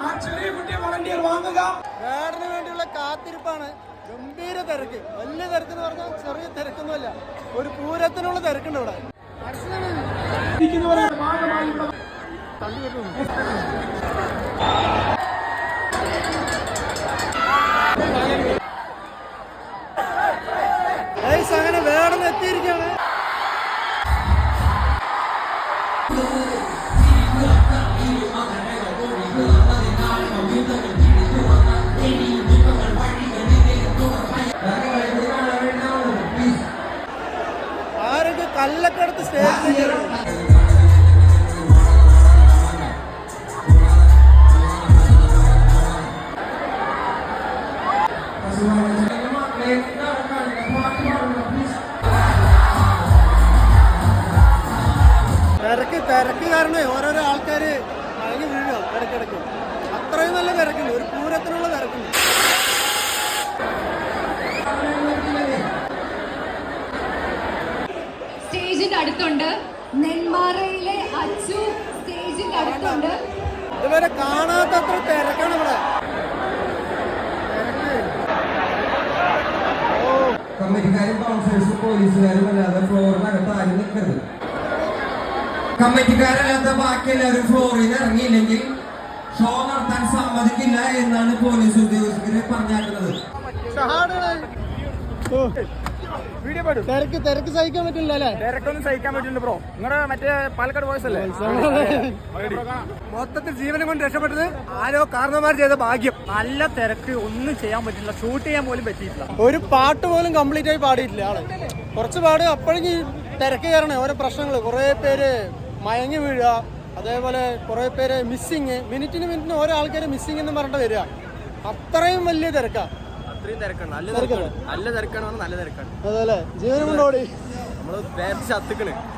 ആ ചെറിയ കുട്ടിയെ വളണ്ടിയർ വാങ്ങുക. വേടന് വേണ്ടിയുള്ള കാത്തിരിപ്പാണ്. ഗംഭീര തിരക്ക്, വലിയ തിരക്ക് എന്ന് പറഞ്ഞാൽ ചെറിയ തിരക്കൊന്നുമല്ല, ഒരു പൂരത്തിനുള്ള തിരക്കുണ്ട് ഇവിടെ. അങ്ങനെ വേടൻ എത്തിയിരിക്കുകയാണ്. ആരൊക്കെ കല്ലൊക്കെ എടുത്ത് സ്റ്റേജിൽ തിരക്ക് കാരണം ഓരോരോ ആൾക്കാര് മഴങ്ങി വീഴുക ഇടയ്ക്കിടയ്ക്ക്. അത്രയും നല്ല തിരക്കുണ്ട്, ഒരു പൂരത്തിനുള്ള തിരക്കുണ്ട്. സ്റ്റേജിന്റെ അടുത്തുണ്ട്, നെന്മാറയിലെ അച്ചു സ്റ്റേജിന്റെ അടുത്തുണ്ട്. ഇതുവരെ കാണാത്തത്ര തിരക്കാണ് ഇവിടെ. കമ്മിറ്റിക്കാരും കൗൺസിലേഴ്സും പോലീസുകാരും അല്ലാതെ ഫ്ലോറിനകത്ത് ആരും നിൽക്കരുത്. കമ്മിറ്റിക്കാരല്ലാത്ത ബാക്കി എല്ലാവരും ഫ്ലോറിൽ നിന്ന് ഇറങ്ങിയില്ലെങ്കിൽ ഷോ നടത്താൻ സമ്മതിക്കില്ല എന്നാണ് പോലീസ് ഉദ്യോഗസ്ഥര് പറഞ്ഞാക്കുന്നത്. തിരക്ക് സഹിക്കാൻ പറ്റില്ല അല്ലേ? തിരക്കൊന്നും സഹിക്കാൻ പറ്റില്ല ബ്രോ. നിങ്ങളുടെ മറ്റേ പാലക്കാട് വോയിസ് അല്ലേ? മൊത്തത്തിൽ ജീവനം കൊണ്ട് രക്ഷപ്പെട്ടത് ആരോ കാരണന്മാർ ചെയ്ത ഭാഗ്യം. നല്ല തിരക്ക്, ഒന്നും ചെയ്യാൻ പറ്റില്ല, ഷൂട്ട് ചെയ്യാൻ പോലും പറ്റിയിട്ടില്ല. ഒരു പാട്ട് പോലും കംപ്ലീറ്റ് ആയി പാടിയിട്ടില്ല ആള്. കുറച്ച് പാട് അപ്പോഴേക്ക് തിരക്ക് കയറണേ, ഓരോ പ്രശ്നങ്ങൾ, കുറെ പേര് മയങ്ങി വീഴുക, അതേപോലെ കുറെ പേര് മിസ്സിങ്, മിനിറ്റിന് ഓരോ ആൾക്കാര് മിസ്സിങ് എന്ന് പറഞ്ഞിട്ട് വരിക. അത്രയും വലിയ തിരക്കാ. അത്രയും തിരക്കാണ്, നല്ല തിരക്കാണ്, നല്ല തിരക്കാണ്, നല്ല തിരക്കാണ്. അതല്ലേ ജീവനം കൊണ്ട് ഓടി നമ്മള് വേറെ ചത്തുക്കള്.